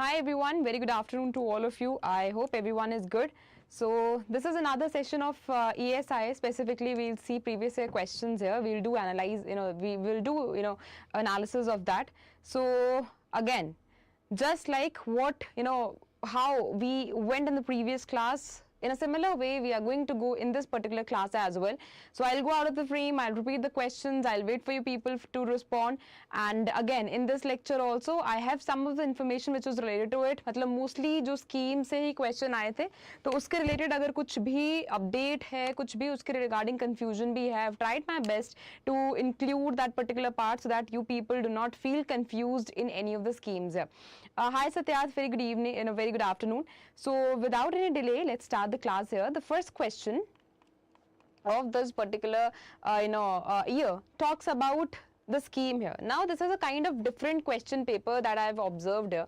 Hi everyone, very good afternoon to all of you. I hope everyone is good. So this is another session of ESI. Specifically, we'll see previous year questions here. We'll do analyze, we will do, analysis of that. So again, just like what, how we went in the previous class, in a similar way, we are going to go in this particular class as well. So I'll go out of the frame, I'll repeat the questions, I'll wait for you people to respond. And again, in this lecture also, I have some of the information which was related to it. मतलब mostly जो scheme से ही question आए थे, तो उसके related अगर कुछ भी update है, कुछ भी उसके regarding confusion भी है, I've tried my best to include that particular part so that you people do not feel confused in any of the schemes here. Hi Satyat, very good evening and a very good afternoon. So without any delay, let's start the class here. The first question of this particular year talks about the scheme here. Now this is a kind of different question paper that I have observed here.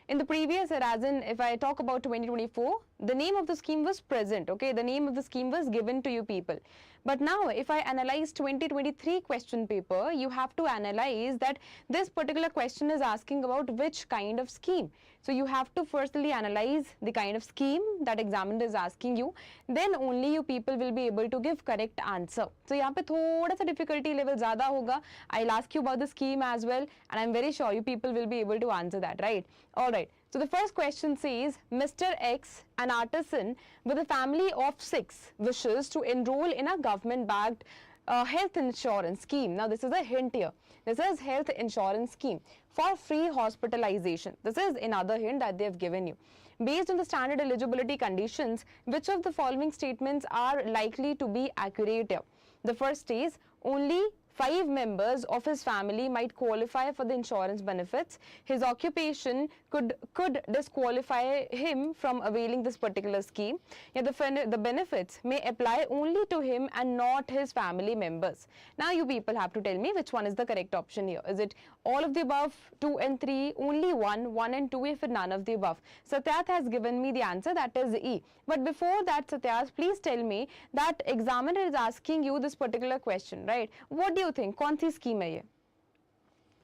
In the previous year, as in if I talk about 2024, the name of the scheme was present, okay, the name of the scheme was given to you people. But now if I analyze 2023 question paper, you have to analyze that this particular question is asking about which kind of scheme. So you have to firstly analyze the kind of scheme that examiner is asking you, then only you people will be able to give correct answer. So यहाँ पे थोड़ा सा difficulty level ज़्यादा होगा. I'll ask you about the scheme as well, and I'm very sure you people will be able to answer that, right? All right. So the first question says, Mr. X, an artisan with a family of 6, wishes to enroll in a government-backed health insurance scheme. Now this is a hint here. This is health insurance scheme for free hospitalization. This is another hint that they have given you. Based on the standard eligibility conditions, which of the following statements are likely to be accurate here? The first is, only 5 members of his family might qualify for the insurance benefits. His occupation could disqualify him from availing this particular scheme. Yet the benefits may apply only to him and not his family members. Now you people have to tell me which one is the correct option here. Is it all of the above, 2 and 3, only 1, 1 and 2, if none of the above? Satyat has given me the answer, that is E. But before that, Satyat, please tell me that examiner is asking you this particular question, right? What do you think? कौन सी scheme है ये?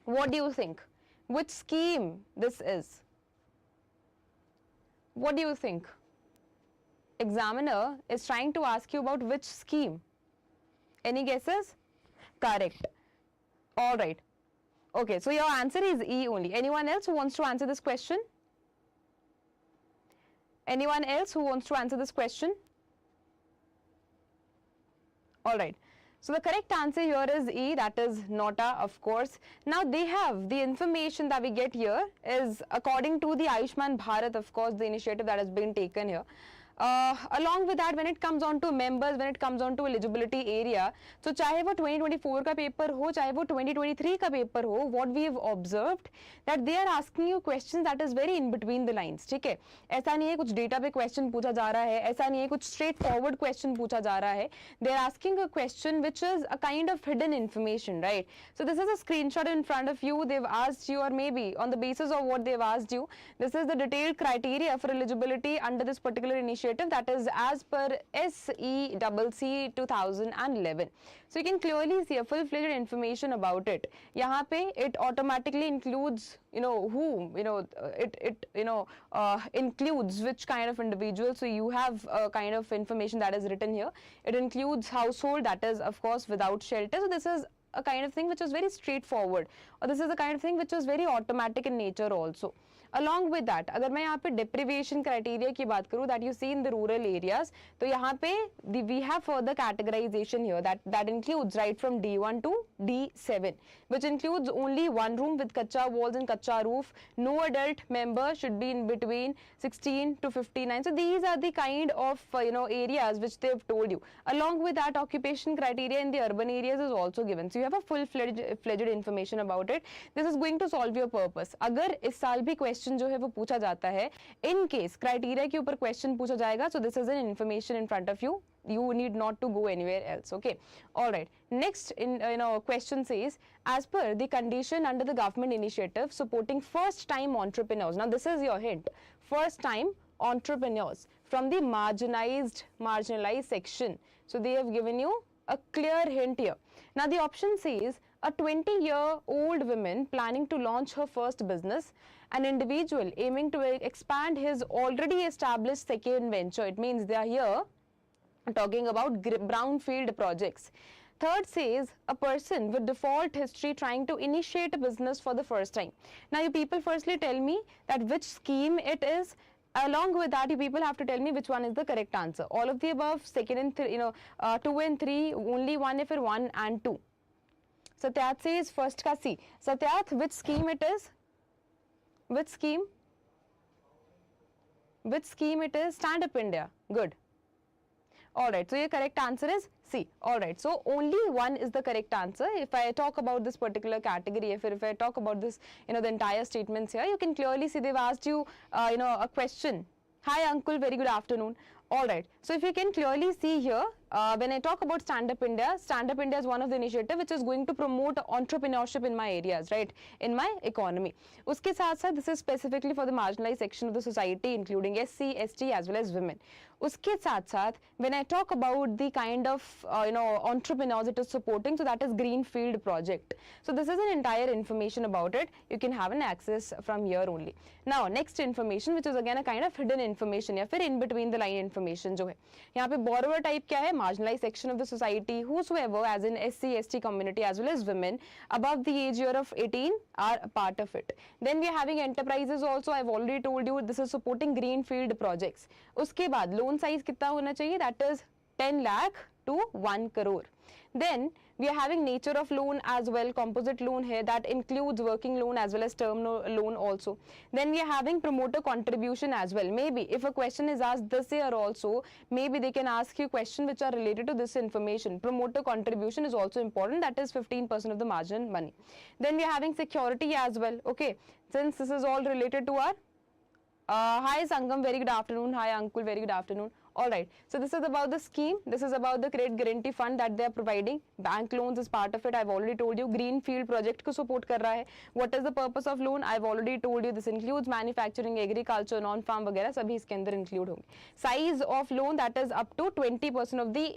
What do you think? Which scheme this is? What do you think? Examiner is trying to ask you about which scheme. Any guesses? Correct. All right. Okay, so your answer is E only. Anyone else who wants to answer this question? Anyone else who wants to answer this question? All right. So the correct answer here is E, that is NOTA, of course. Now they have the information that we get here is according to the Ayushman Bharat, of course, the initiative that has been taken here. Along with that, when it comes on to members, when it comes on to eligibility area, so चाहे वो 2024 का paper हो, चाहे वो 2023 का paper हो, what we have observed that they are asking you questions that is very in between the lines, ठीक है? ऐसा नहीं है कुछ डेटा पे क्वेश्चन पूछा जा रहा है, ऐसा नहीं है कुछ स्ट्रेट फॉरवर्ड क्वेश्चन पूछा जा रहा है. They are asking a question which is a kind of hidden information, right? So this is a screenshot in front of you. They've asked you, or maybe on the basis of what they've asked you, this is the detailed criteria for eligibility under this particular initiative, that is as per SEBI 2011. So you can clearly see a full-fledged information about it. यहाँ पे it automatically includes whom, includes which kind of individual. So you have a kind of information that is written here. It includes household, that is of course without shelter. So this is a kind of thing which is very straightforward, or this is a kind of thing which is very automatic in nature also. Along with that, अगर मैं यहाँ पे deprivation criteria की बात करूँ that you see in the rural areas, तो यहाँ पे we have further categorization here that includes right from D1 to D7, which includes only one room with kacha walls and kacha roof. No adult member should be in between 16 to 59. So these are the kind of areas which they have told you. Along with that, occupation criteria in the urban areas is also given. So you have a full-fledged information about it. This is going to solve your purpose. अगर इस साल भी question जो है वो पूछा जाता है, in case criteria के ऊपर question पूछा जाएगा, so this is an information in front of you. You need not to go anywhere else. Okay. All right. Next, question says, as per the condition under the government initiative supporting first-time entrepreneurs. Now this is your hint. First-time entrepreneurs from the marginalized section. So they have given you a clear hint here. Now the option says a 20-year-old woman planning to launch her first business an individual aiming to expand his already established second venture. It means they are here talking about brownfield projects. Third says a person with default history trying to initiate a business for the first time. Now you people firstly tell me that which scheme it is. Along with that, you people have to tell me which one is the correct answer. All of the above, second and 2 and 3, only one if it 1 and 2. Satyat says first ka C. Satyat, which scheme it is? Which scheme? Which scheme it is? Stand Up India. Good. Alright, so your correct answer is C. Alright, so only one is the correct answer. If I talk about this particular category, if I talk about this, the entire statements here, you can clearly see they've asked you, a question. Hi uncle, very good afternoon. Alright, so if you can clearly see here, when I talk about Stand Up India is one of the initiative which is going to promote entrepreneurship in my areas, right, in my economy. Uske saath saath, this is specifically for the marginalized section of the society, including SC, ST as well as women. Uske saath saath, when I talk about the kind of entrepreneurs it is supporting, so that is Greenfield project. So this is an entire information about it. You can have an access from here only. Now next information, which is again a kind of hidden information या फिर in between the line information जो है. यहाँ पे borrower type क्या है? Marginalized section of the society, whosoever as in SC, ST community as well as women above the age year of 18 are a part of it. Then we are having enterprises also. I've already told you this is supporting greenfield projects. उसके बाद loan size कितना होना चाहिए? That is 10 lakh to 1 crore. Then we are having nature of loan as well, composite loan here that includes working loan as well as term loan also. Then we are having promoter contribution as well. Maybe if a question is asked this year also, maybe they can ask you questions which are related to this information. Promoter contribution is also important, that is 15% of the margin money. Then we are having security as well, okay, since this is all related to our hi Sangam, very good afternoon. Hi uncle, very good afternoon. Alright, so this is about the scheme. This is about the credit guarantee fund that they are providing. Bank loans is part of it. I've already told you. Greenfield project को support कर रहा है. What is the purpose of loan? I've already told you. This includes manufacturing, agriculture, non-farm वगैरह सभी इसके अंदर include होंगे. Size of loan that is up to 20% of the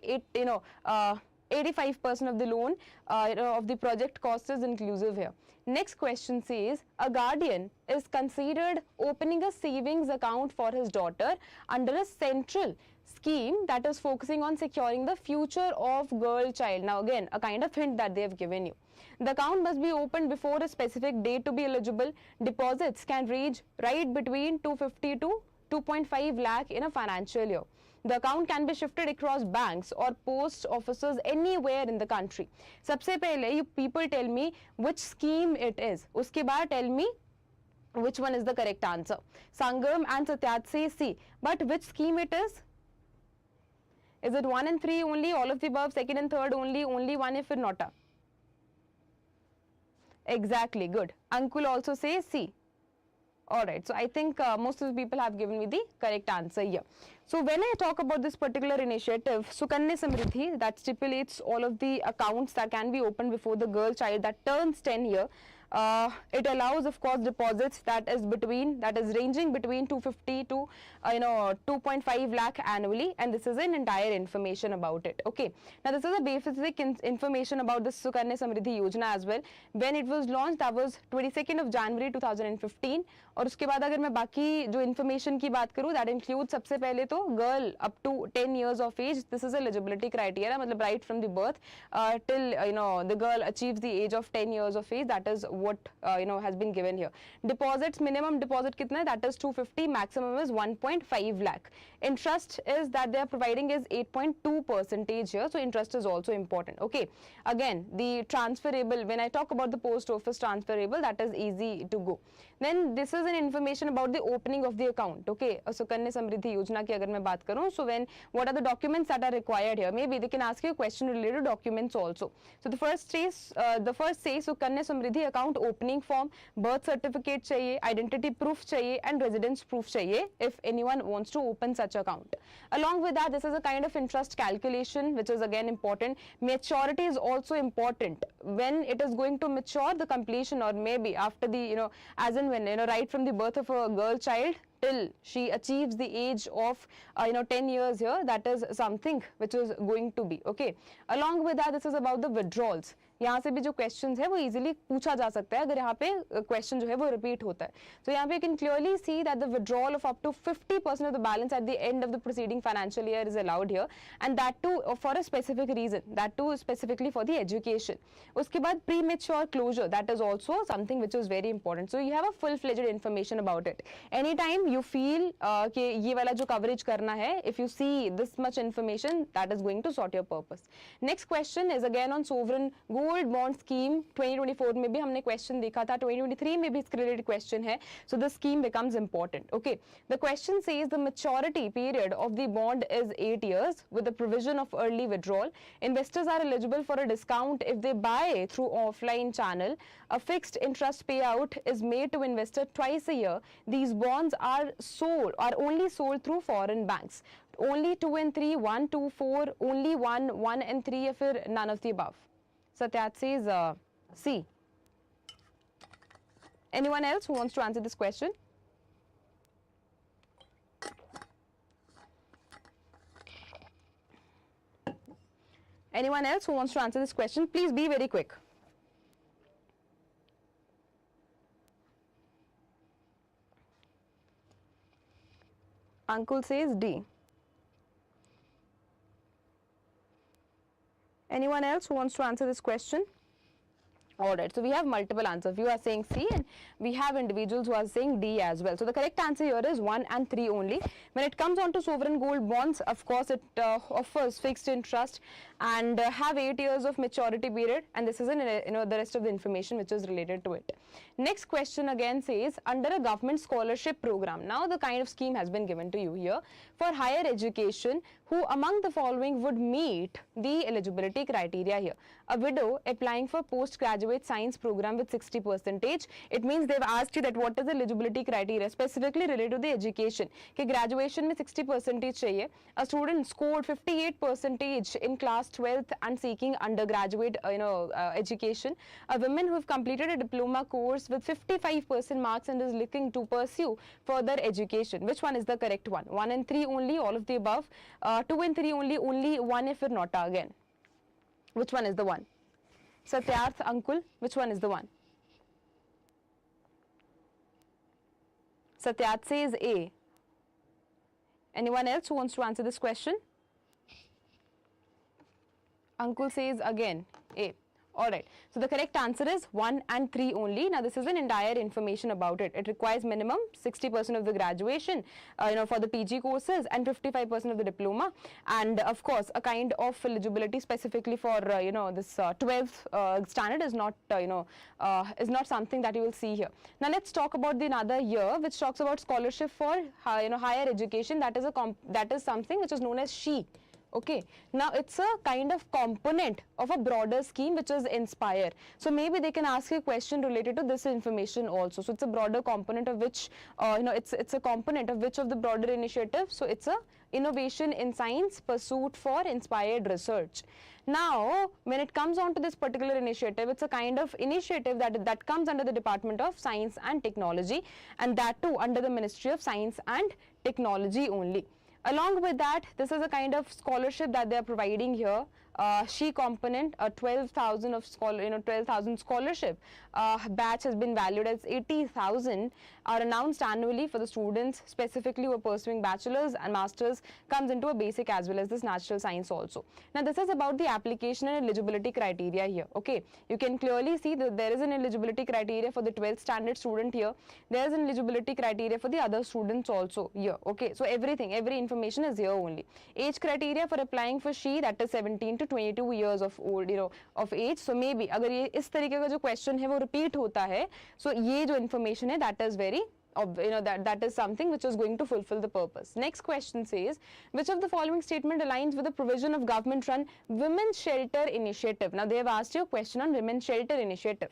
85% of the loan of the project cost is inclusive here. Next question says, a guardian is considered opening a savings account for his daughter under a central scheme that is focusing on securing the future of girl child. Now again, a kind of hint that they have given you. The account must be opened before a specific date to be eligible. Deposits can range right between 250 to 2.5 lakh in a financial year. The account can be shifted across banks or post offices anywhere in the country. सबसे पहले you people tell me which scheme it is. उसके बाद tell me which one is the correct answer. Sangam and Satyat say C. But which scheme it is? Is it 1 and 3 only? All of the above, second and third only? Only one if not a? Exactly, good. Uncle also says C. Alright, so I think most of the people have given me the correct answer here. So when I talk about this particular initiative, Sukanya Samriddhi, that stipulates all of the accounts that can be opened before the girl child that turns 10 here. It allows, of course, deposits that is ranging between 250 to 2.5 lakh annually, and this is an entire information about it. Okay, now this is a basic information about the Sukanya Samriddhi Yojana as well. When it was launched, that was 22nd of January 2015. और उसके बाद अगर मैं बाकी जो information की बात करूँ, that includes सबसे पहले तो girl up to 10 years of age. This is a eligibility criteria, मतलब right from the birth till the girl achieves the age of 10 years of age. That is what has been given here. Deposits, minimum deposit कितना है? That is 250, maximum is 1.5 lakh. Interest is that they are providing is 8.2% here, so interest is also important. Okay, again the transferable, when I talk about the post office transferable, that is easy to go. Then this is an information about the opening of the account. Okay, Sukanya Samriddhi Yojana की अगर मैं बात करूँ, so when what are the documents that are required here? Maybe they can ask you a question related to documents also. So the first says Sukanya Samriddhi account opening form, birth certificate चाहिए, identity proof चाहिए, and residence proof चाहिए if anyone wants to open such account. Along with that, this is a kind of interest calculation which is again important. Maturity is also important. When it is going to mature, the completion, or maybe after the as in when right from the birth of a girl child till she achieves the age of 10 years here, that is something which is going to be okay. Along with that, this is about the withdrawals. यहाँ से भी जो question है वो easily पूछा जा सकता है अगर यहाँ पे क्वेश्चन जो है वो रिपीट होता है. तो यहाँ पे you can clearly see that the withdrawal of up to 50% of the balance at the end of the preceding financial year is allowed here, and that too for a specific reason, that too specifically for the education. उसके बाद premature closure, that is also something which is very important. So you have a full-fledged information about it. Anytime you feel कि ये वाला जो coverage करना है, if you see this much information, that is going to sort your purpose. Next question is again on sovereign gold bond scheme. 2024 में भी हमने question देखा था, 2023 में भी इसके related question है. So the scheme becomes important. Okay, the question says the maturity period of the bond is 8 years with the provision of early withdrawal. Investors are eligible for a discount if they buy through offline channel. A fixed interest payout is made to investor twice a year. These bonds are only sold through foreign banks. Only 2 and 3, 1, 2, 4, only 1 and 3 if none of the above. So that says C. Anyone else who wants to answer this question? Anyone else who wants to answer this question? Please be very quick. Uncle says D. Anyone else who wants to answer this question? Alright, so we have multiple answers. You are saying C and we have individuals who are saying D as well. So the correct answer here is 1 and 3 only. When it comes on to sovereign gold bonds, of course it offers fixed interest and have 8 years of maturity period, and this is the rest of the information which is related to it. Next question again says, under a government scholarship program, now the kind of scheme has been given to you here, for higher education, who among the following would meet the eligibility criteria here? A widow applying for postgraduate science program with 60%. It means they've asked you that what is the eligibility criteria specifically related to the education. कि graduation में 60% चाहिए. A student scored 58% in class 12th and seeking undergraduate education. A woman who have completed a diploma course with 55% marks and is looking to pursue further education. Which one is the correct one? 1 and 3 only, all of the above. 2 and 3 only 1 if not again. Which one is the one? Satyarth, Ankul, which one is the one? Satyarth says A. Anyone else who wants to answer this question? Ankul says again A. Alright, so the correct answer is 1 and 3 only. Now this is an entire information about it. It requires minimum 60% of the graduation for the PG courses and 55% of the diploma, and of course a kind of eligibility specifically for this 12th standard is not something that you will see here. Now let's talk about the another year which talks about scholarship for higher education. That is something which is known as SHE. Okay, now it's a kind of component of a broader scheme which is Inspire. So maybe they can ask you a question related to this information also. So it's a broader component of which, it's a component of which of the broader initiative. So it's a innovation in science pursuit for inspired research. Now, when it comes on to this particular initiative, it's a kind of initiative that comes under the Department of Science and Technology, and that too under the Ministry of Science and Technology only. Along with that, this is a kind of scholarship that they are providing here. SHE component, 12,000 of 12,000 scholarship batch has been valued as 80,000 are announced annually for the students specifically who are pursuing bachelor's and master's, comes into a basic as well as this natural science also. Now this is about the application and eligibility criteria here. Okay, you can clearly see that there is an eligibility criteria for the 12th standard student here. There is an eligibility criteria for the other students also here. Okay, so every information is here only. Age criteria for applying for SHE, that is 17 to 22 years of old, of age. So maybe अगर ये इस तरीके का जो question है वो repeat होता है, so ये जो information है that is very that is something which is going to fulfill the purpose. Next question says, which of the following statement aligns with the provision of government run women's shelter initiative? Now they have asked you a question on women's shelter initiative.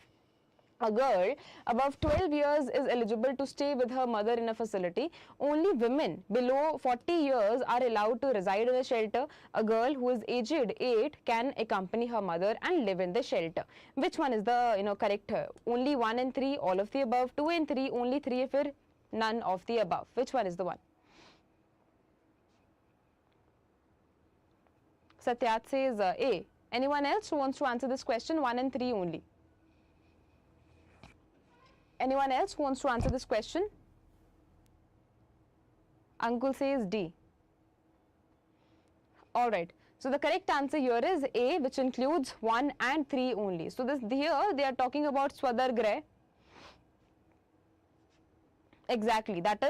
A girl above 12 years is eligible to stay with her mother in a facility. Only women below 40 years are allowed to reside in a shelter. A girl who is aged 8 can accompany her mother and live in the shelter. Which one is the correct? Only 1 and 3, all of the above. 2 and 3, only 3 if none of the above. Which one is the one? Satyat says A. Anyone else who wants to answer this question? 1 and 3 only. Anyone else who wants to answer this question? Uncle says D. All right. So the correct answer here is A, which includes 1 and 3 only. So this here they are talking about Swadargrah. Exactly, that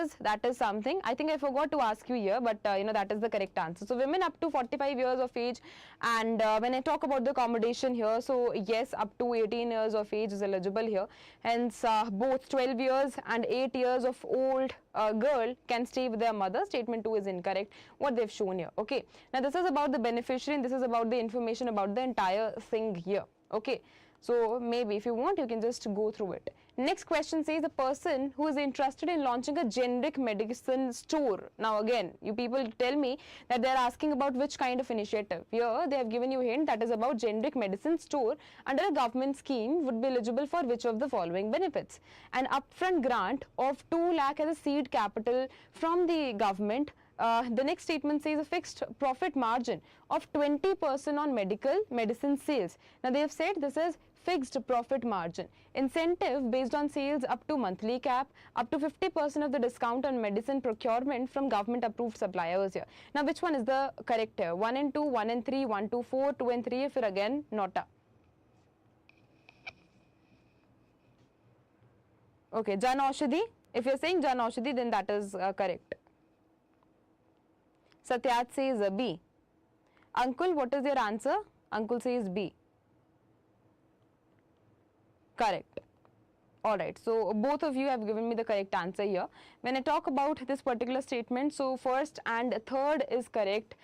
is something. I think I forgot to ask you here, but that is the correct answer. So women up to 45 years of age, and when I talk about the accommodation here, so yes, up to 18 years of age is eligible here. Hence, both 12 years and 8 years of old girl can stay with their mother. Statement 2 is incorrect, what they've shown here. Okay, now this is about the beneficiary and this is about the information about the entire thing here. Okay, so maybe if you want, you can just go through it. Next question says a person who is interested in launching a generic medicine store. Now again, you people tell me that they are asking about which kind of initiative. Here they have given you a hint that is about generic medicine store under a government scheme would be eligible for which of the following benefits. An upfront grant of 2 lakh as a seed capital from the government. The next statement says a fixed profit margin of 20% on medicine sales. Now they have said this is fixed profit margin. Incentive based on sales up to monthly cap, up to 50% of the discount on medicine procurement from government approved suppliers here. Now which one is the correct here? 1 and 2, 1 and 3, 1, 2, 4, 2 and 3, if you're again nota. Okay, Jan Aushadhi. If you're saying Jan Aushadhi, then that is correct. Satyat says B. Uncle, what is your answer? Uncle says B. Correct. Alright, so both of you have given me the correct answer here. When I talk about this particular statement, so first and third is correct.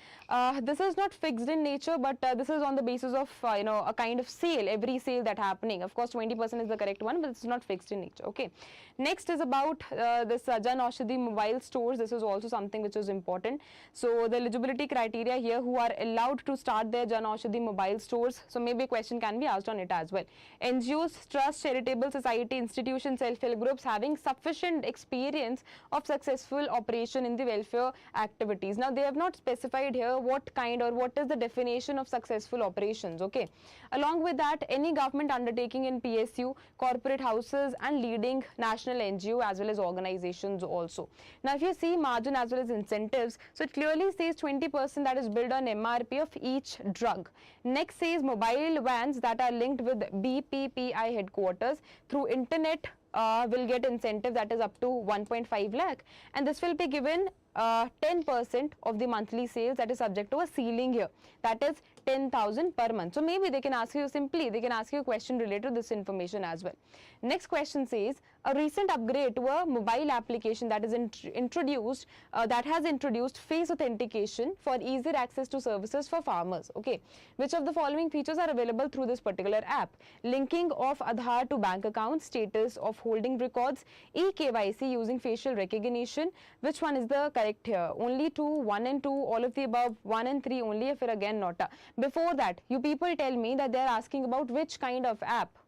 This is not fixed in nature, but this is on the basis of a kind of sale, every sale that happening. Of course 20% is the correct one, but it's not fixed in nature. Okay. Next is about this Jan Aushadhi mobile stores. This is also something which is important. So the eligibility criteria here, who are allowed to start their Jan Aushadhi mobile stores. So maybe a question can be asked on it as well. NGOs, trust, charitable society, institutions, self-help groups having sufficient experience of successful operation in the welfare activities. Now they have not specified here what kind or what is the definition of successful operations. Okay. Along with that, any government undertaking in PSU, corporate houses and leading national NGO as well as organizations also. Now if you see margin as well as incentives, so it clearly says 20% that is billed on MRP of each drug. Next says mobile vans that are linked with BPPI headquarters through internet will get incentive that is up to 1.5 lakh, and this will be given 10% of the monthly sales that is subject to a ceiling here, that is 10,000 per month. So maybe they can ask you a question related to this information as well. Next question says a recent upgrade to a mobile application that is introduced that has introduced face authentication for easier access to services for farmers. Okay, which of the following features are available through this particular app? Linking of Aadhaar to bank accounts, status of holding records, e-KYC using facial recognition. Which one is the correct here? Only 2, 1 and 2, all of the above, 1 and 3 only, if you're again nota. Before that, you people tell me that they're asking about which kind of app.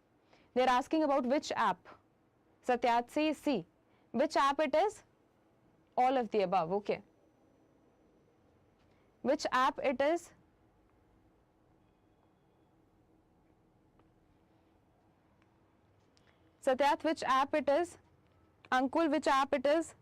They're asking about which app. Satyat says C. Which app it is? All of the above. Okay. Which app it is? Satyat, which app it is? Ankul, which app it is?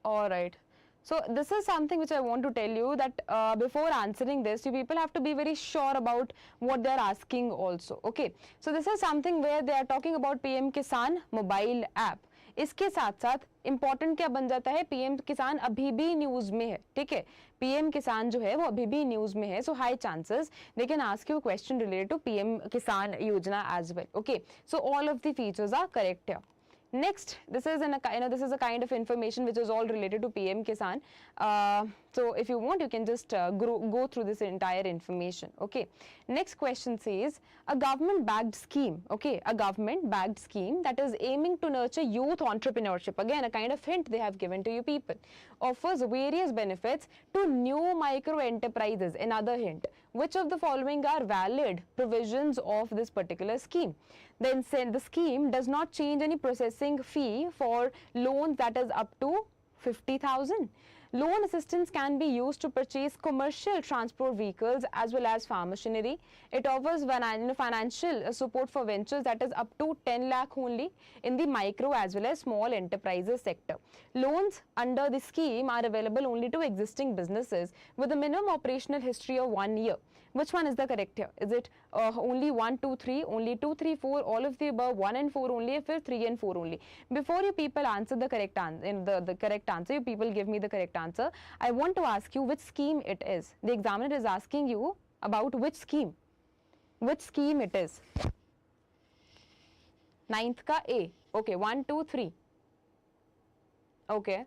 All right. So this is something which I want to tell you that before answering this, you people have to be very sure about what they are asking also. Okay. So this is something where they are talking about PM-Kisan mobile app. इसके साथ साथ important क्या बन जाता है, PM किसान अभी भी न्यूज में है. ठीक है, पीएम किसान जो है वो अभी भी न्यूज में है. So high chances they can ask you question related to PM Kisan Yojana as well. Okay, so all of the features are correct here. Next, this is a kind of information which is all related to PM-Kisan. So if you want, you can just go through this entire information. Okay. Next question says a government-backed scheme. Okay, a government-backed scheme that is aiming to nurture youth entrepreneurship. Again, a kind of hint they have given to you people. Offers various benefits to new micro enterprises. Another hint. which of the following are valid provisions of this particular scheme? Then the scheme does not change any processing fee for loans that is up to 50,000. Loan assistance can be used to purchase commercial transport vehicles as well as farm machinery. It offers financial support for ventures that is up to 10 lakh only in the micro as well as small enterprises sector. Loans under the scheme are available only to existing businesses with a minimum operational history of 1 year. Which one is the correct here? Is it only 1, 2, 3, only 2, 3, 4, all of the above, 1 and 4 only, or 3 and 4 only? Before you people answer the correct answer, the correct answer, you people give me the correct answer. I want to ask you which scheme it is. The examiner is asking you about which scheme. Which scheme it is? Ninth ka A. Okay, 1, 2, 3. Okay.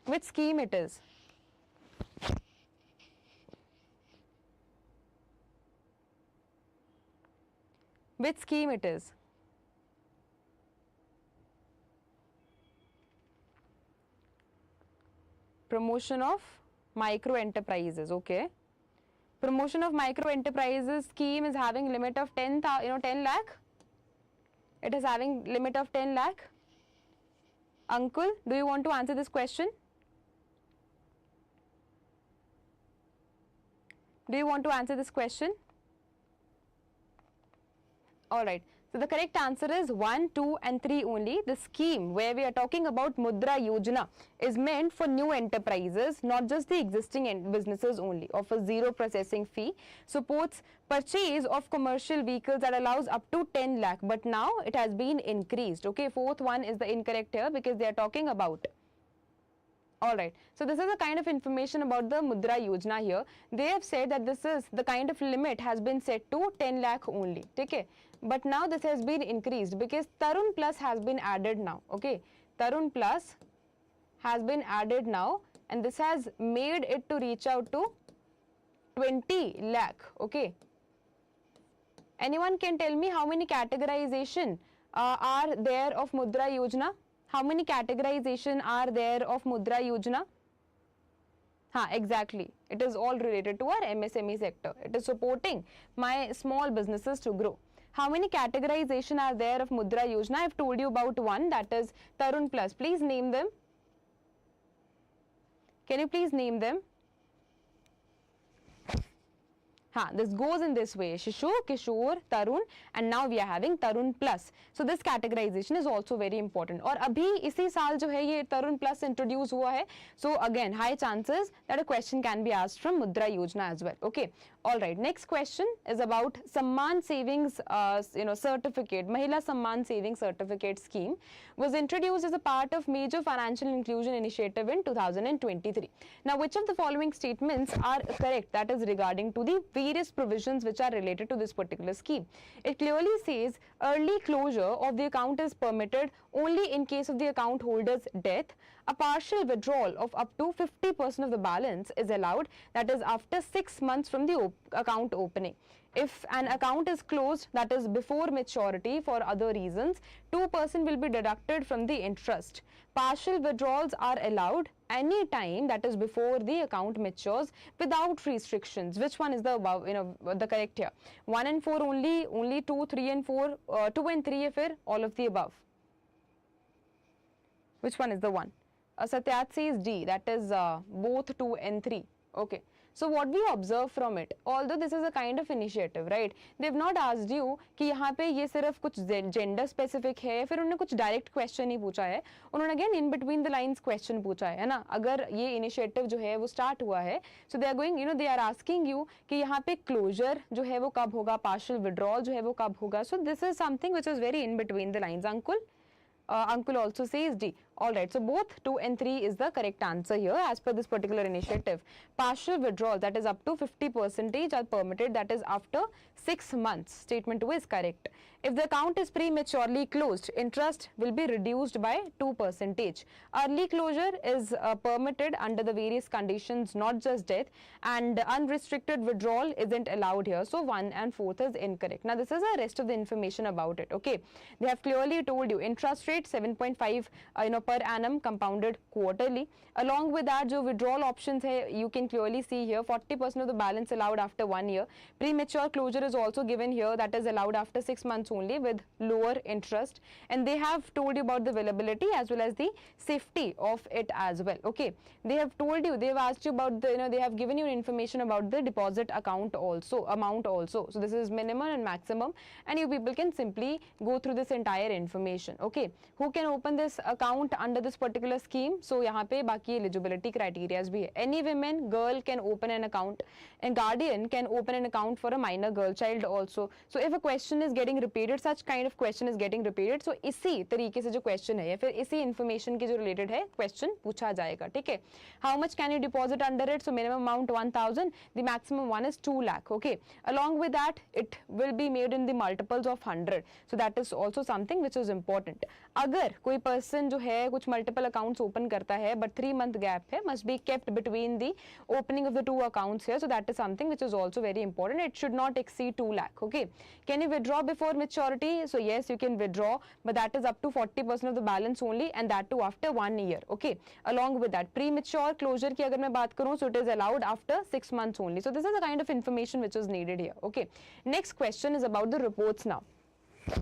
Which scheme it is? Which scheme it is? Promotion of micro enterprises. Okay. Promotion of micro enterprises scheme is having limit of 10 lakh. It is having limit of 10 lakh. Uncle, do you want to answer this question? Do you want to answer this question? Alright, so the correct answer is 1, 2 and 3 only. The scheme where we are talking about Mudra Yojana is meant for new enterprises, not just the existing businesses only. Offers zero processing fee, supports purchase of commercial vehicles that allows up to 10 lakh, but now it has been increased. Okay, fourth one is the incorrect here because they are talking about. Alright, so this is the kind of information about the Mudra Yojana here. They have said that this is the kind of limit has been set to 10 lakh only. Okay, but now this has been increased because Tarun Plus has been added now. Okay, Tarun Plus has been added now and this has made it to reach out to 20 lakh. Okay, anyone can tell me how many categorization are there of Mudra Yojana? How many categorization are there of Mudra Yojana? Exactly. It is all related to our MSME sector. It is supporting my small businesses to grow. How many categorization are there of Mudra Yojana? I have told you about one, that is Tarun Plus. Please name them. Can you please name them? This goes in this way: Shishu, Kishore, Tarun, and now we are having Tarun Plus. So this categorization is also very important. और अभी इसी साल जो है ये Tarun Plus introduce हुआ है. So again, high chances that a question can be asked from Mudra Yojana as well. Okay. All right. Next question is about Samman Savings, certificate. Mahila Samman Savings Certificate scheme was introduced as a part of major financial inclusion initiative in 2023. Now, which of the following statements are correct? That is regarding to the various provisions which are related to this particular scheme. It clearly says early closure of the account is permitted only in case of the account holder's death. A partial withdrawal of up to 50% of the balance is allowed, that is after 6 months from the account opening. If an account is closed, that is before maturity for other reasons, 2% will be deducted from the interest. Partial withdrawals are allowed any time, that is before the account matures, without restrictions. Which one is the above, the correct here? 1 and 4 only 2, 3 and 4, 2 and 3 if all of the above. Which one is the one? Satyat says D, that is both 2 and 3. Okay. So what we observe from it, although this is a kind of initiative, right? They've not asked you कि यहाँ पे ये सिर्फ कुछ gender specific है, फिर उन्होंने कुछ direct question ही पूछा है, उन्होंने again in between the lines question पूछा है ना? अगर ये initiative जो है वो start हुआ है, so they are going, they are asking you कि यहाँ पे closure जो है वो कब होगा, partial withdrawal जो है वो कब होगा. So this is something which is very in between the lines. Uncle also says D. Alright, so both 2 and 3 is the correct answer here as per this particular initiative. Partial withdrawal, that is up to 50% are permitted, that is after 6 months. Statement 2 is correct. If the account is prematurely closed, interest will be reduced by 2%. Early closure is permitted under the various conditions, not just death, and unrestricted withdrawal isn't allowed here. So 1 and 4th is incorrect. Now this is the rest of the information about it. Okay, they have clearly told you interest rate 7.5 per annum compounded quarterly. Along with that, जो withdrawal options है, you can clearly see here 40% of the balance allowed after 1 year. Premature closure is also given here, that is allowed after 6 months only with lower interest, and they have told you about the availability as well as the safety of it as well. Okay, they have told you, they have asked you about the, they have given you information about the deposit account also, amount also. So this is minimum and maximum, and you people can simply go through this entire information. Okay, who can open this account under this particular scheme? So यहाँ पे बाकी eligibility criteria भी है. Any women, girl can open an account, and guardian can open an account for a minor girl child also. So if a question is getting repeated, such kind of question is getting repeated, so इसी तरीके से जो question है या फिर इसी information के जो related है question पूछा जाएगा. ठीक है? How much can you deposit under it? So minimum amount 1,000, the maximum one is 2 lakh. Okay, along with that it will be made in the multiples of 100. So that is also something which is important. अगर कोई person जो है कुछ multiple accounts open करता है but 3 month gap है, must be kept between the opening of the 2 accounts here. So that is something which is also very important. It should not exceed 2 lakh. Okay, can you withdraw before maturity? So yes, you can withdraw, but that is up to 40% of the balance only, and that too after 1 year. Okay, along with that premature closure की अगर मैं बात करूँ, so it is allowed after 6 months only. So this is the kind of information which is needed here. Okay, next question is about the reports now.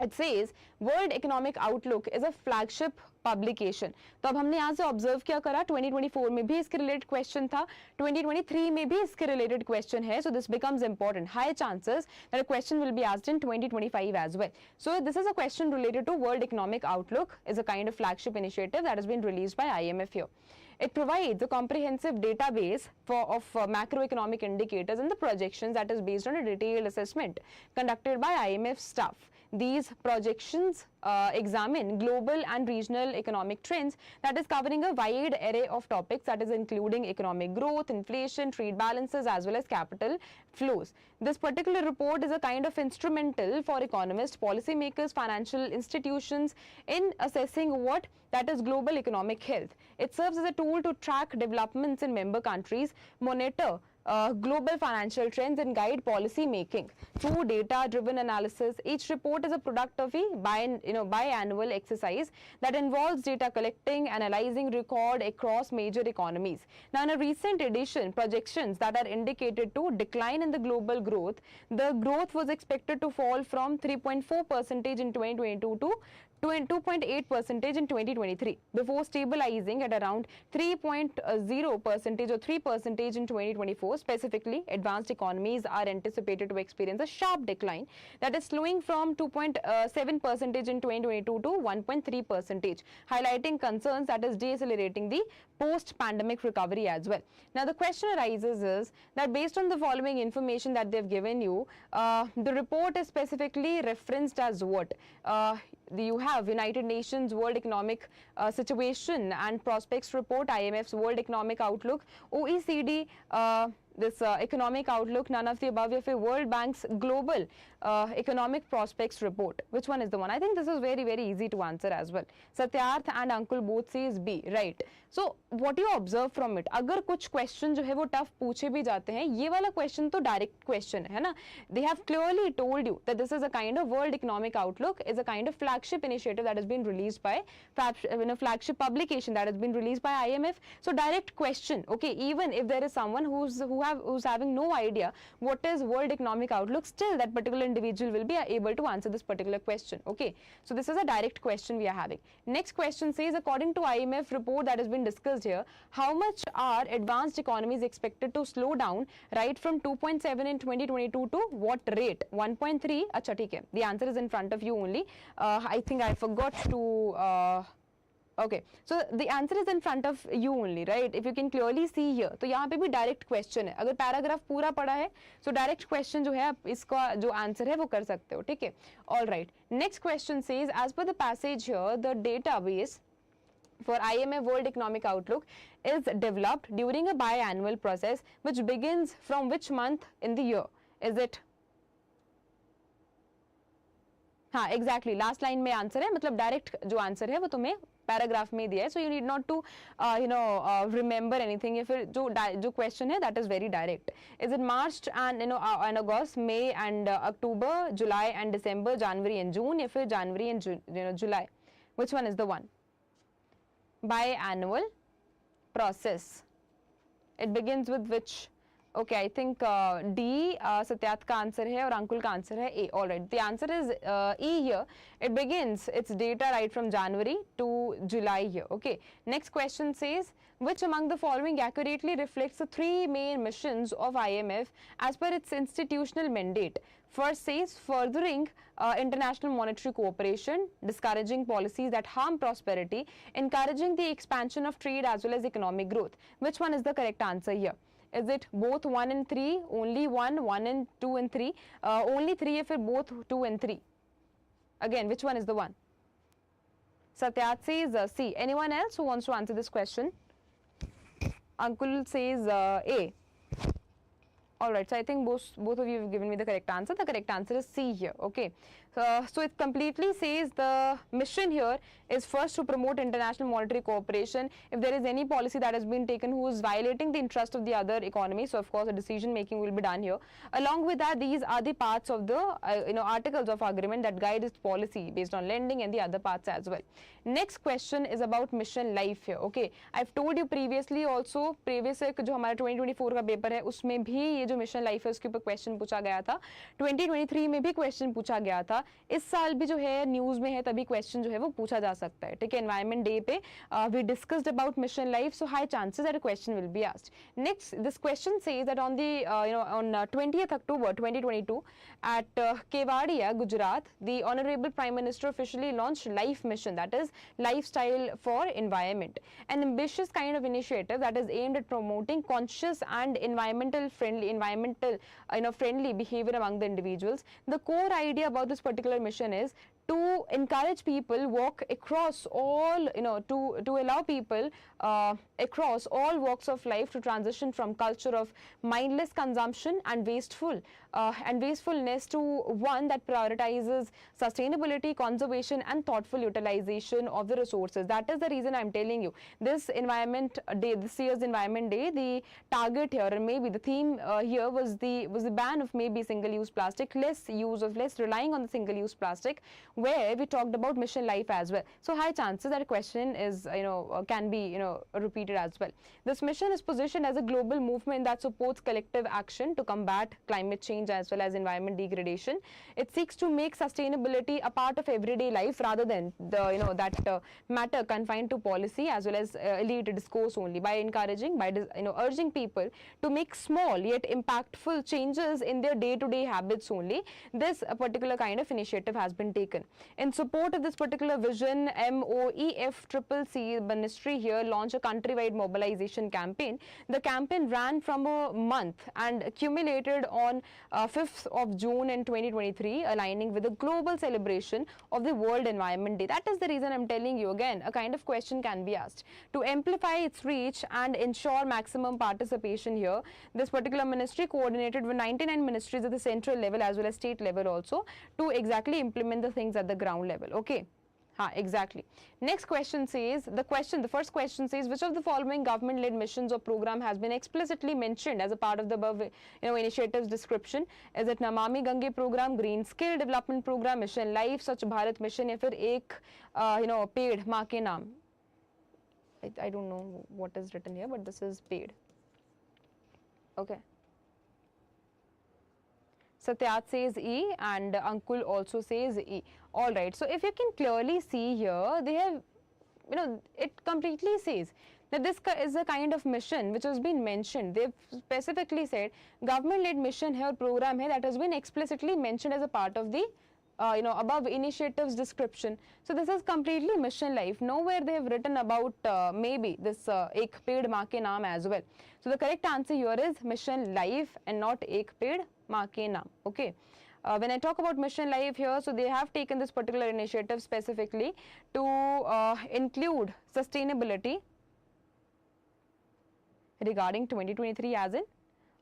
It says World Economic Outlook is a flagship publication. तो अब हमने यहाँ से observe क्या करा, 2024 में भी इसके रिलेटेड क्वेश्चन था, 2023 में भी इसके रिलेटेड क्वेश्चन है. So this becomes important. High chances that a question will be asked in 2025 as well. So this is a question related to World Economic Outlook, is a kind of flagship initiative that has been released by IMF here. It provides a comprehensive database of macroeconomic indicators and the projections that is based on a detailed assessment conducted by IMF staff. These projections examine global and regional economic trends that is covering a wide array of topics, that is including economic growth, inflation, trade balances as well as capital flows. This particular report is a kind of instrumental for economists, policymakers, financial institutions in assessing what that is global economic health. It serves as a tool to track developments in member countries, monitor global financial trends and guide policy making through data-driven analysis. Each report is a product of a biannual exercise that involves data collecting, analyzing record across major economies. Now, in a recent edition, projections that are indicated to decline in the global growth, the growth was expected to fall from 3.4% in 2022 to 2.8% in 2023 before stabilizing at around 3.0% or 3% in 2024. Specifically, advanced economies are anticipated to experience a sharp decline, that is slowing from 2.7% in 2022 to 1.3%, highlighting concerns that is decelerating the post-pandemic recovery as well. Now the question arises is that based on the following information that they've given you, the report is specifically referenced as what? You have United Nations World Economic Situation and Prospects Report, IMF's World Economic Outlook, OECD, this economic outlook, none of the above, if a World Bank's Global Economic Prospects Report. Which one is the one? I think this is very, very easy to answer as well. Satyarth and Uncle both says B, right? So what do you observe from it? अगर कुछ question जो है वो tough पूछे भी जाते हैं, ये वाला question तो direct question है ना? They have clearly told you that this is a kind of World Economic Outlook, is a kind of flagship initiative that has been released by flagship publication that has been released by IMF. So direct question, okay, even if there is someone who's having no idea what is World Economic Outlook, still that particular individual will be able to answer this particular question. Okay, so this is a direct question we are having. Next question says, according to IMF report that has been discussed here, how much are advanced economies expected to slow down right from 2.7 in 2022 to what rate? 1.3. Acha, theek hai. The answer is in front of you only. I think I forgot to okay, so the answer is in front of you only, right? If you can clearly see here, तो यहाँ पे भी direct question है. अगर paragraph पूरा पढ़ा है, so direct question जो है आप इसका जो answer है वो कर सकते हो, ठीक है? All right. Next question says, as per the passage here, the database for IMF World Economic Outlook is developed during a biannual process which begins from which month in the year? Is it? हाँ, exactly. Last line में answer है, मतलब direct जो answer है वो तुम्हें paragraph में दिया है, so you need not to remember anything. या फिर जो question है that is very direct. Is it March and and August, May and October, July and December, January and June, या फिर January and July? Which one is the one? biannual process. It begins with which? Okay, I think D, Satyat ka answer hai aur Ankul ka answer hai A. Alright, the answer is E here. It begins its data right from January to July here. Okay, next question says, which among the following accurately reflects the three main missions of IMF as per its institutional mandate? First says, furthering international monetary cooperation, discouraging policies that harm prosperity, encouraging the expansion of trade as well as economic growth. Which one is the correct answer here? Is it both 1 and 3, only 1 and 2 and 3, only 3 if it both 2 and 3? Again, which one is the one? Satyat says C. Anyone else who wants to answer this question? Ankul says A. Alright, so I think both of you have given me the correct answer. The correct answer is C here. Okay, so it completely says the mission here is first to promote international monetary cooperation. If there is any policy that has been taken who is violating the interest of the other economy, so of course a decision making will be done here. Along with that, these are the parts of the articles of agreement that guide its policy based on lending and the other parts as well. Next question is about mission life here. Okay, I've told you previously also, previous जो हमारा 2024 का paper है उसमें भी ये जो mission life है उसके ऊपर क्वेश्चन पूछा गया था, 2023 में भी क्वेश्चन पूछा गया था, इस साल भी जो है न्यूज में है तभी क्वेश्चन जो है वो पूछा जा सकता है. ठीक है, एनवायरमेंट डे पे we discussed about mission life, so high chances that a question will be asked. Next, this question says that on the on 20th October 2022 at Kevadia, Gujarat, the Honorable Prime Minister officially launched Life Mission, that is Lifestyle for Environment, an ambitious kind of initiative that is aimed at promoting conscious and environmental friendly behavior among the individuals. The core idea about this particular mission is to encourage people walk across all, to allow people across all walks of life to transition from culture of mindless consumption and wastefulness to one that prioritizes sustainability, conservation and thoughtful utilization of the resources. That is the reason I'm telling you this Environment Day, this year's Environment Day, the target here, and maybe the theme here was the ban of maybe single-use plastic, less relying on the single-use plastic, where we talked about mission life as well. So high chances that a question is can be repeated as well. This mission is positioned as a global movement that supports collective action to combat climate change as well as environment degradation. It seeks to make sustainability a part of everyday life rather than the that matter confined to policy as well as elite discourse only, by encouraging, by urging people to make small yet impactful changes in their day-to-day habits only. This particular kind of initiative has been taken. In support of this particular vision, MOEFCCC ministry here launched a countrywide mobilization campaign. The campaign ran from a month and accumulated on 5th of June in 2023, aligning with the global celebration of the World Environment Day. That is the reason I'm telling you again, a kind of question can be asked. To amplify its reach and ensure maximum participation here, this particular ministry coordinated with 99 ministries at the central level as well as state level also to exactly implement the things at the ground level. Okay. Exactly. Next question says, the first question says, which of the following government-led missions or program has been explicitly mentioned as a part of the above initiative's description? Is it Namami Gange program, Green Skill Development program, Mission Life, Swachh Bharat mission, या फिर एक पेड़ माँ के नाम? I don't know what is written here, but this is paid. Okay. Satyat says E and Ankul also says E. Alright, so if you can clearly see here, they have, it completely says that this is a kind of mission which has been mentioned. They've specifically said government-led mission here, program here, that has been explicitly mentioned as a part of the above initiatives description. So this is completely mission life. Nowhere they have written about maybe this Ek Ped Maa Ke Naam as well. So the correct answer here is mission life and not Ek Ped Maa Ke Naam. Okay. When I talk about mission life here, so they have taken this particular initiative specifically to include sustainability regarding 2023 as in.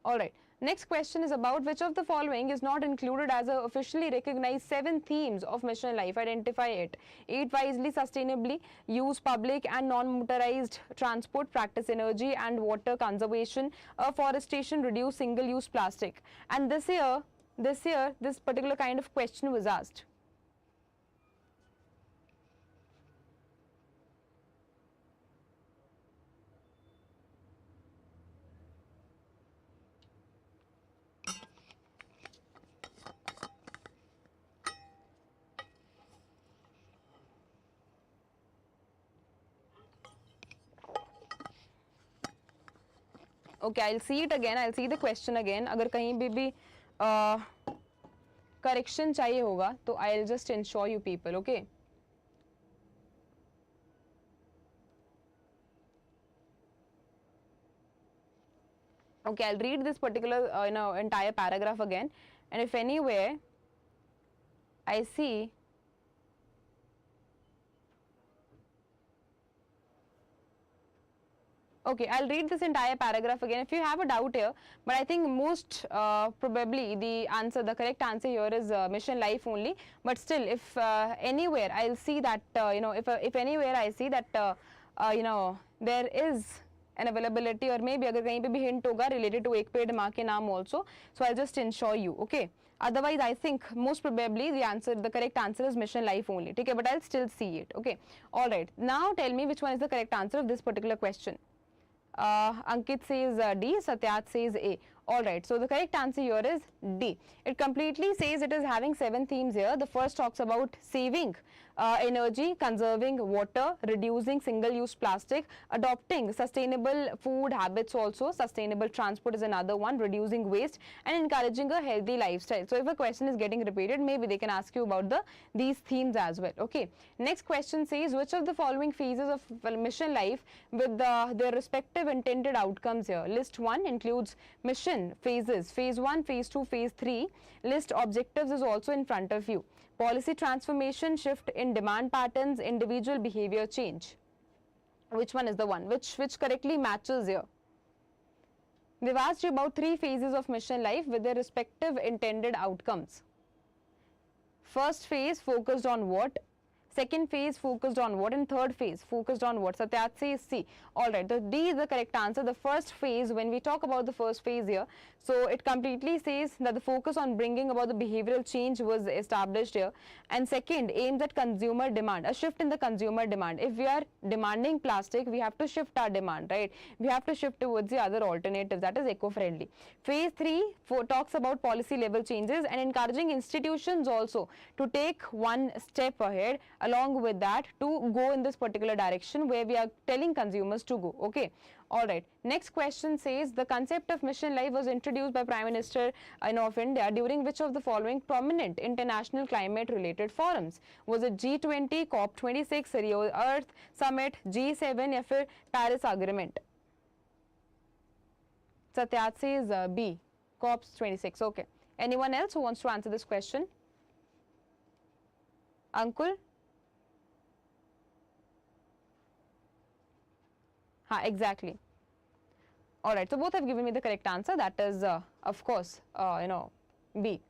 Alright. Next question is about which of the following is not included as a officially recognized 7 themes of mission life. Identify it. Eat wisely, sustainably, use public and non-motorized transport, practice energy and water conservation, afforestation, reduce single-use plastic. And this year, this particular kind of question was asked. Okay, I'll see it again. I'll see the question again. अगर कहीं भी correction चाहिए होगा तो I'll just ensure you people. Okay. Okay, I'll read this particular entire paragraph again, and if anywhere I see okay, I'll read this entire paragraph again if you have a doubt here, but I think most probably the correct answer here is mission life only, but still if anywhere I'll see that if anywhere I see that there is an availability or maybe अगर कहीं पे भी hint होगा related to एक पेड़ माँ के नाम also, so I'll just ensure you. Okay, otherwise I think most probably the correct answer is mission life only. Okay, but I'll still see it. Okay, all right, now tell me which one is the correct answer of this particular question. Ankit says D, Satyat says A. Alright, so the correct answer here is D. It completely says it is having 7 themes here. The first talks about saving energy, conserving water, reducing single-use plastic, adopting sustainable food habits also, sustainable transport is another one, reducing waste, and encouraging a healthy lifestyle. So if a question is getting repeated, maybe they can ask you about these themes as well. Okay. Next question says, which of the following phases of mission life with their respective intended outcomes here? List 1 includes mission phases, phase 1, phase 2, phase 3. List objectives is also in front of you. Policy transformation, shift in demand patterns, individual behavior change. Which one is the one which correctly matches here? They've asked you about 3 phases of mission life with their respective intended outcomes. First phase focused on what? Second phase focused on what, and third phase focused on what? Satyat says C. Alright, the D is the correct answer. The first phase, when we talk about the first phase here, so it completely says that the focus on bringing about the behavioral change was established here. And second, aims at consumer demand, a shift in the consumer demand. If we are demanding plastic, we have to shift our demand, right? We have to shift towards the other alternatives, that is eco-friendly. Phase 3 talks about policy level changes and encouraging institutions also to take one step ahead along with that to go in this particular direction where we are telling consumers to go. Okay, all right. Next question says the concept of mission life was introduced by Prime Minister of India during which of the following prominent international climate related forums? Was it G20, COP26, Rio Earth Summit, G7 या फिर Paris Agreement? Satyat says B, COP26. Okay. Anyone else who wants to answer this question? Ankul? Exactly. Alright, so both have given me the correct answer. That is, of course, B.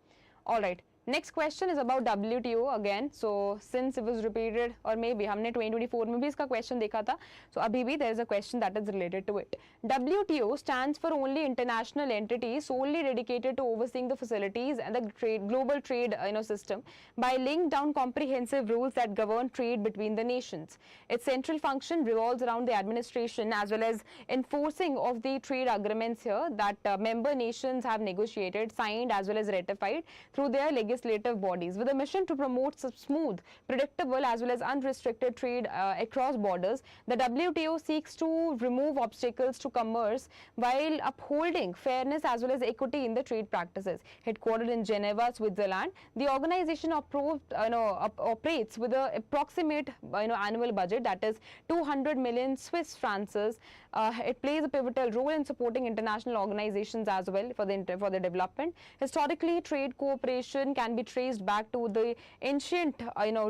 Alright. Next question is about WTO again. So since it was repeated, or maybe हमने 2024 में भी इसका question देखा था, so अभी भी there is a question that is related to it. WTO stands for only international entity solely dedicated to overseeing the facilities and the global trade system by laying down comprehensive rules that govern trade between the nations. Its central function revolves around the administration as well as enforcing of the trade agreements here that member nations have negotiated, signed as well as ratified through their legislative bodies with a mission to promote smooth, predictable as well as unrestricted trade across borders. The WTO seeks to remove obstacles to commerce while upholding fairness as well as equity in the trade practices. Headquartered in Geneva, Switzerland, the organization operates with an approximate annual budget that is 200 million Swiss francs. It plays a pivotal role in supporting international organizations as well for the development. Historically, trade cooperation can be traced back to the ancient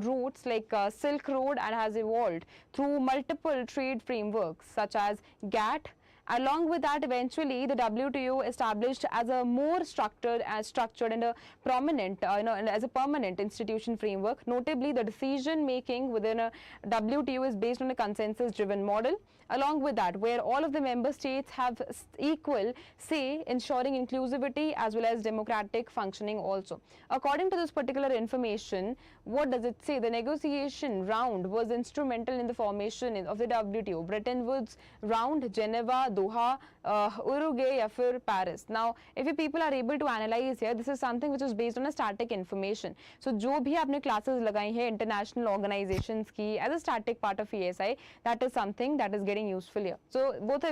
roots like Silk Road and has evolved through multiple trade frameworks such as GATT. Along with that, eventually the WTO established as a more structured and a prominent, as a permanent institution framework. Notably, the decision making within a WTO is based on a consensus-driven model. Along with that, where all of the member states have equal say, ensuring inclusivity as well as democratic functioning also. According to this particular information, what does it say? The negotiation round was instrumental in the formation of the WTO. Bretton Woods round, Geneva, Doha, Uruguay या फिर Paris. Now, if you people are able to analyze here, this is something which is based on a static information. So, जो भी आपने classes लगाई हैं international organizations की as a static part of ESI, that is something that is getting getting useful here. So both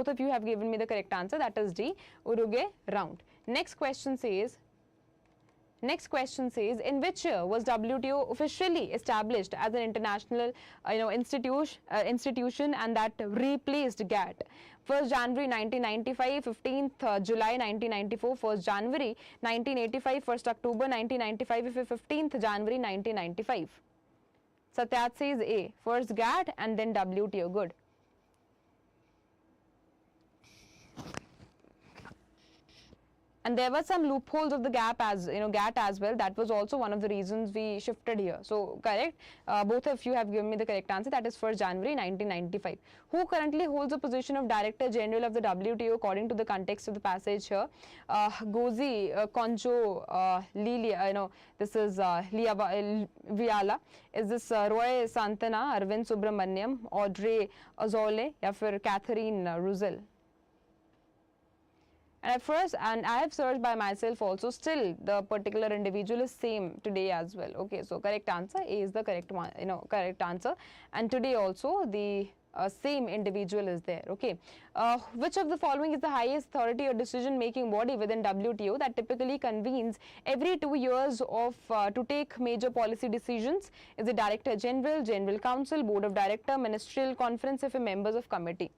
of you have given me the correct answer, that is D, Uruguay round. Next question says, in which year was WTO officially established as an international institution and that replaced GATT? 1st January 1995, 15th July 1994, 1st January 1985, 1st October 1995, 15th January 1995. Satyat says A, first GATT and then WTO. Good. And there were some loopholes of the GATT as well. That was also one of the reasons we shifted here. So correct. Both of you have given me the correct answer. That is 1st January 1995. Who currently holds the position of Director General of the WTO according to the context of the passage here? Gozi Konjo Lilia. This is Viala. Is this Roy Santana, Arvind Subramaniam, Audrey Azoulay, or for Catherine Russell? And at first, and I have searched by myself also, still the particular individual is same today as well. Okay, so correct answer A is the correct one, correct answer. And today also the same individual is there. Okay, which of the following is the highest authority or decision making body within WTO that typically convenes every 2 years of to take major policy decisions? Is it Director General, General Council, Board of Director, Ministerial Conference, if a members committee?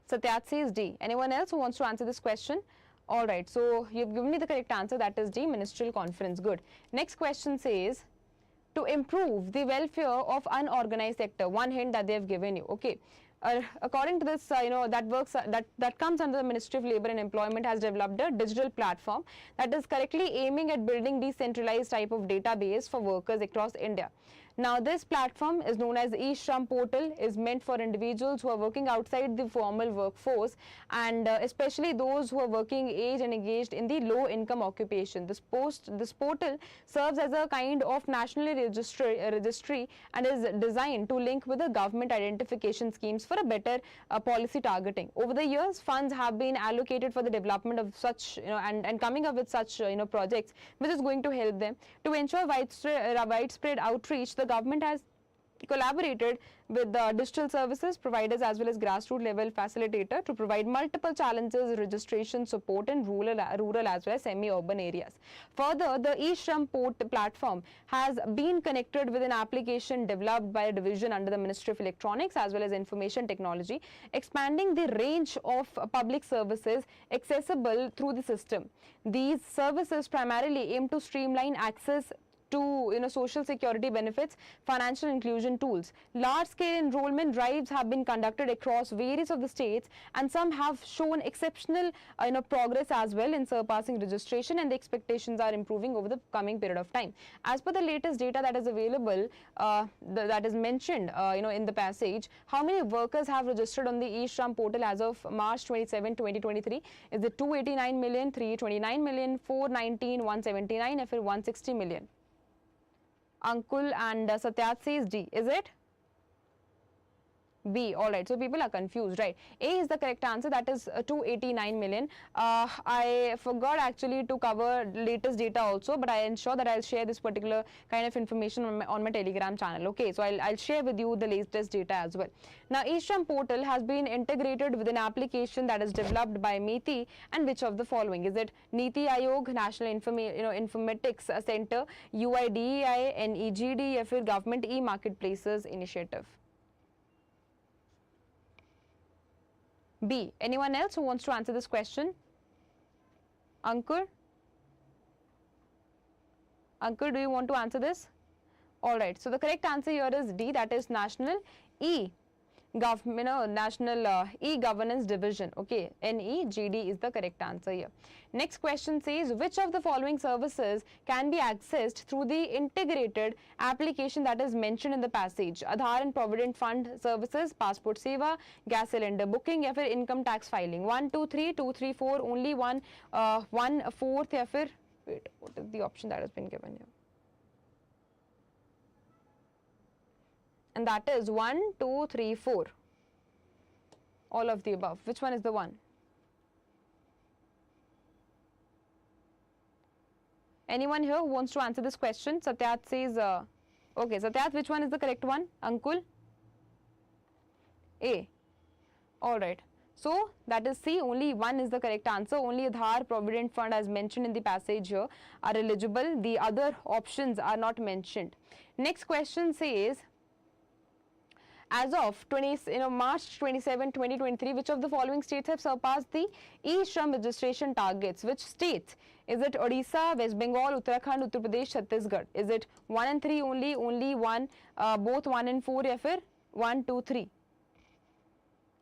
Satyat says D. Anyone else who wants to answer this question? Alright, so you've given me the correct answer, that is D, Ministerial Conference. Good. Next question says, to improve the welfare of unorganized sector, one hint that they have given you. Okay. According to this, that comes under the Ministry of Labour and Employment, has developed a digital platform that is correctly aiming at building decentralized type of database for workers across India. Now, this platform is known as e-Shram portal, is meant for individuals who are working outside the formal workforce and especially those who are working age and engaged in the low income occupation. This portal serves as a kind of national registry and is designed to link with the government identification schemes for a better policy targeting. Over the years, funds have been allocated for the development of such, and coming up with such, projects which is going to help them. To ensure widespread outreach, the government has collaborated with the digital services providers as well as grassroots level facilitator to provide multiple challenges registration support in rural as well as semi-urban areas. Further, the e-Shram platform has been connected with an application developed by a division under the Ministry of Electronics as well as Information Technology, expanding the range of public services accessible through the system. These services primarily aim to streamline access to social security benefits, financial inclusion tools. Large-scale enrollment drives have been conducted across various of the states, and some have shown exceptional progress as well in surpassing registration, and the expectations are improving over the coming period of time. As per the latest data that is available, that is mentioned in the passage, how many workers have registered on the e-Shram portal as of March 27, 2023? Is it 289 million, 329 million, 419, 179, or 160 million? Ankul and Satyat says D. Is it? B. Alright, so people are confused, right? A is the correct answer, that is 289 million. I forgot actually to cover latest data also, but I ensure that I'll share this particular kind of information on my Telegram channel. Okay, so I'll share with you the latest data as well. Now, e-Shram portal has been integrated with an application that is developed by NITI, and which of the following? Is it NITI Aayog, National Informatics Center, UIDEI, NEGD, or Government e-Marketplaces Initiative? B. Anyone else who wants to answer this question? Ankur? Ankur, do you want to answer this? Alright, so the correct answer here is D, that is National National E-Governance Division. Okay, NEGD is the correct answer here. Next question says, which of the following services can be accessed through the integrated application that is mentioned in the passage? Aadhaar and Provident Fund services, Passport Seva, gas cylinder booking, or income tax filing. 1, 2, 3, 2, 3, 4, only one, 1/4, or wait, what is the option that has been given here? And that is 1, 2, 3, 4. All of the above. Which one is the one? Anyone here who wants to answer this question? Satyat says, okay, Satyat, which one is the correct one? Ankul? A. Alright. So that is C, only one is the correct answer. Only Aadhaar Provident Fund as mentioned in the passage here are eligible. The other options are not mentioned. Next question says, as of March 27, 2023, which of the following states have surpassed the e-Shram registration targets? Which states? Is it Odisha, West Bengal, Uttarakhand, Uttar Pradesh, Chhattisgarh? Is it 1 and 3 only one, both 1 and 4, या फिर 1, 2, 3?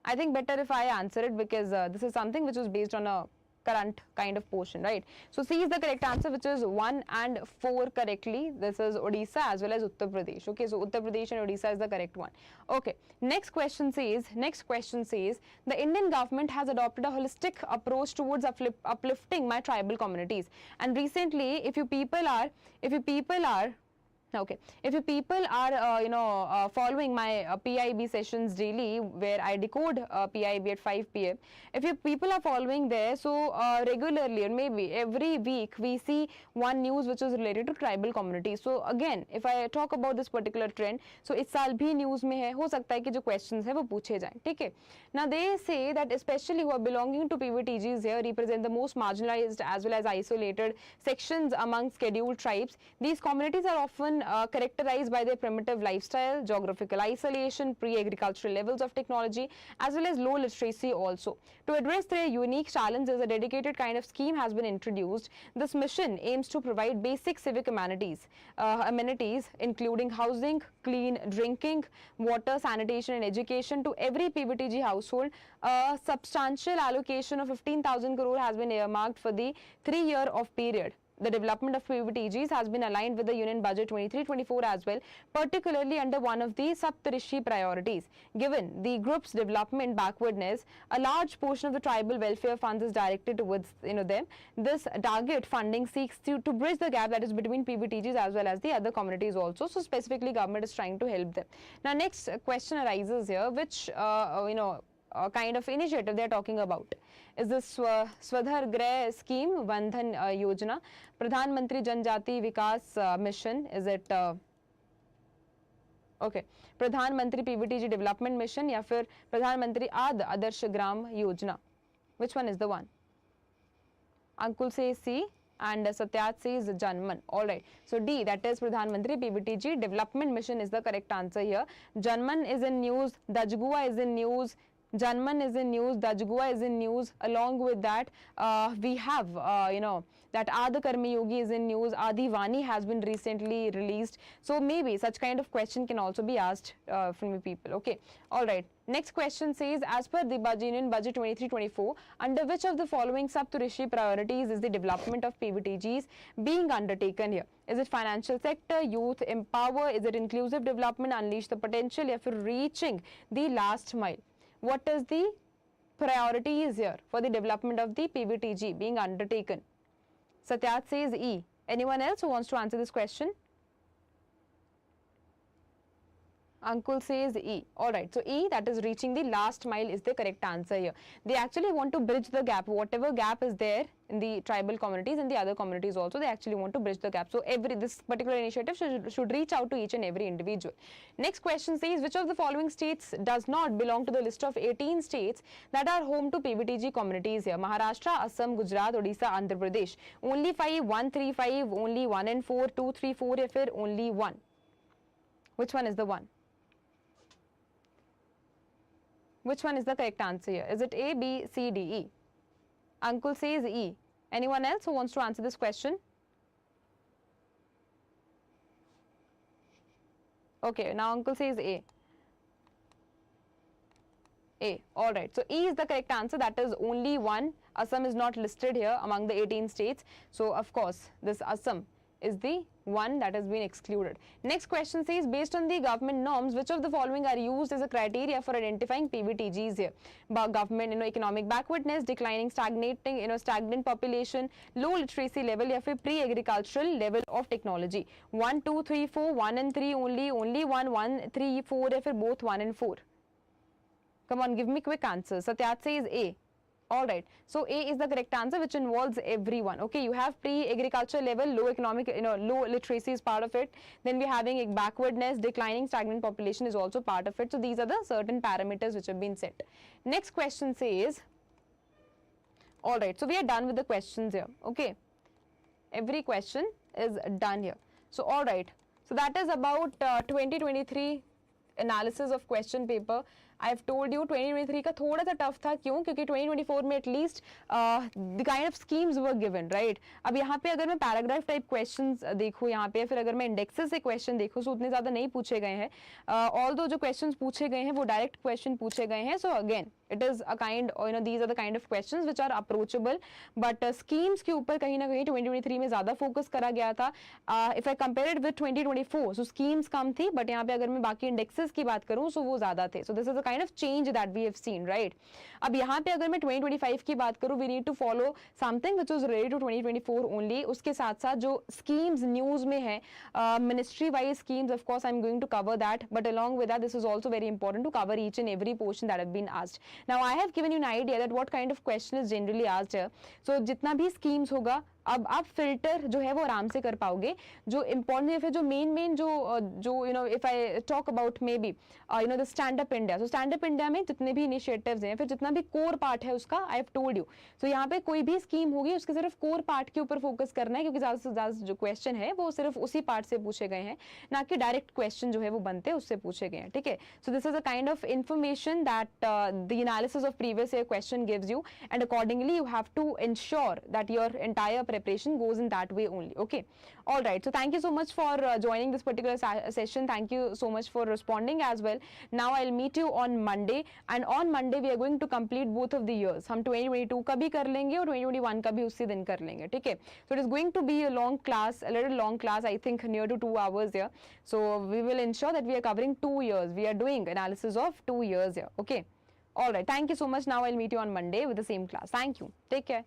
I think better if I answer it, because this is something which is based on a current kind of portion, right? So C is the correct answer, which is 1 and 4 correctly. This is Odisha as well as Uttar Pradesh. Okay, so Uttar Pradesh and Odisha is the correct one. Okay, next question says, the Indian government has adopted a holistic approach towards uplifting my tribal communities. And recently, if you people are following my PIB sessions daily, where I decode PIB at 5 p.m. If you people are following there, so regularly or maybe every week we see one news which is related to tribal communities. So again, if I talk about this particular trend, so इस साल भी news में है, हो सकता है कि जो questions है वो पूछे जाएं, ठीक है? Now they say that especially who are belonging to PVTGs here represent the most marginalized as well as isolated sections among scheduled tribes. These communities are often characterized by their primitive lifestyle, geographical isolation, pre-agricultural levels of technology, as well as low literacy also. To address their unique challenges, a dedicated kind of scheme has been introduced. This mission aims to provide basic civic amenities, including housing, clean drinking, water, sanitation and education to every PVTG household. A substantial allocation of 15,000 crore has been earmarked for the 3-year period. The development of PVTGs has been aligned with the Union Budget 23-24 as well, particularly under one of the Saptarishi priorities. Given the group's development backwardness, a large portion of the tribal welfare funds is directed towards them. This target funding seeks to bridge the gap that is between PVTGs as well as the other communities also. So specifically, government is trying to help them. Now, next question arises here, which kind of initiative they are talking about. Is this Swadhar Greh scheme, Bandhan Yojana, Pradhan Mantri Janjati Vikas mission? Is it okay, Pradhan Mantri PVTG Development Mission, या फिर Pradhan Mantri Adarsh Gram Yojana? Which one is the one? Ankul says C and Satyat says Janman. Alright, so D, that is Pradhan Mantri PVTG Development Mission is the correct answer here. Janman is in news, Dajgua is in news, Janman is in news, Dajgua is in news. Along with that, we have, that Aadha Karmi Yogi is in news, Adi Vani has been recently released. So maybe such kind of question can also be asked from the people. Okay, alright. Next question says, as per the Union Budget 23-24, under which of the following Saptarishi priorities is the development of PVTGs being undertaken here? Is it financial sector, youth empower, is it inclusive development, unleash the potential, or reaching the last mile? What is the priority is here for the development of the PVTG being undertaken? Satyat says E. Anyone else who wants to answer this question? Ankul says E. Alright, so E, that is reaching the last mile, is the correct answer here. They actually want to bridge the gap, whatever gap is there in the tribal communities and the other communities also, they actually want to bridge the gap. So this particular initiative should reach out to each and every individual. Next question says, which of the following states does not belong to the list of 18 states that are home to PVTG communities here? Maharashtra, Assam, Gujarat, Odisha, Andhra Pradesh. Only 5, 1, 3, 5, only 1 and 4, 2, 3, 4, या फिर only 1. Which one is the one? Which one is the correct answer here? Is it A, B, C, D, E? Ankul says E. Anyone else who wants to answer this question? Okay, now Uncle says A. A. Alright, so E is the correct answer. That is only one. Assam is not listed here among the 18 states. So, of course, this Assam is the one that has been excluded. Next question says, based on the government norms, which of the following are used as a criteria for identifying PVTGs here? Government, economic backwardness, declining, stagnant population, low literacy level, या फिर pre-agricultural level of technology. 1, 2, 3, 4, 1 and 3 only 1, 1, 3, 4, या फिर both 1 and 4. Come on, give me quick answers. Satyat says A. All right. So A is the correct answer, which involves everyone. Okay, you have pre-agriculture level, low economic, low literacy is part of it. Then we're having a backwardness, declining, stagnant population is also part of it. So these are the certain parameters which have been set. Next question says, all right. So we are done with the questions here. Okay, every question is done here. So all right. So that is about 2023 analysis of question paper. I have told you 2023 का थोड़ा सा tough था, क्यों? क्योंकि 2024 में at least the kind of schemes were given, right? अब यहाँ पे अगर मैं पैराग्राफ टाइप क्वेश्चंस देखूँ यहाँ पे, फिर अगर मैं इंडेक्सेस से क्वेश्चन देखूँ, तो उतने ज़्यादा नहीं पूछे गए हैं. ऑल्दो जो क्वेश्चंस पूछे गए हैं वो डायरेक्ट क्वेश्चन पूछे गए हैं. So again it is a kind, these are the kind of questions which are approachable, but schemes के ऊपर कहीं ना कहीं 2023 में ज़्यादा फोकस करा गया था. If I compare it with 2024, so schemes कम थी, बट यहाँ पे अगर मैं बाकी इंडेक्सेस की बात करूँ सो वो ज़्यादा थे. So this is a kind of change that we have seen, right? अब यहाँ पे अगर मैं 2025 की बात करूँ, we need to follow something which was related to 2024 only. उसके साथ साथ जो स्कीम्स न्यूज में है, ministry wise schemes, of course I am going to cover that, but along with that this is also very important to cover each and every portion that have been asked. Now I have given you an idea that what kind of question is generally asked here. So जितना भी schemes होगा, अब आप filter जो है वो आराम से कर पाओगे. जो इंपॉर्टेंट है, जो मेन जो if I talk about may be the stand up India. So stand up India में जितने भी इनिशिएटिव्स हैं, फिर जितना भी कोर पार्ट है उसका, आई हैव टोल्ड यू. सो यहाँ पे कोई भी स्कीम होगी उसके सिर्फ कोर पार्ट के ऊपर फोकस करना है, क्योंकि ज्यादा से ज्यादा जो क्वेश्चन है वो सिर्फ उसी पार्ट से पूछे गए हैं, ना कि डायरेक्ट क्वेश्चन जो है वो बनते हैं उससे पूछे गए हैं. ठीक है? सो this is a kind of information that the analysis of previous year question gives you, and accordingly you have to ensure that your entire preparation goes in that way only. Okay, all right. So thank you so much for joining this particular session. Thank you so much for responding as well. Now I'll meet you on Monday, and on Monday we are going to complete both of the years. हम 2022 का भी कर लेंगे और 2021 का भी उसी दिन कर लेंगे. ठीक है? So it is going to be a long class, a little long class, I think near to 2 hours here. So we will ensure that we are covering 2 years. We are doing analysis of 2 years here. Okay. All right. Thank you so much. Now I'll meet you on Monday with the same class. Thank you. Take care.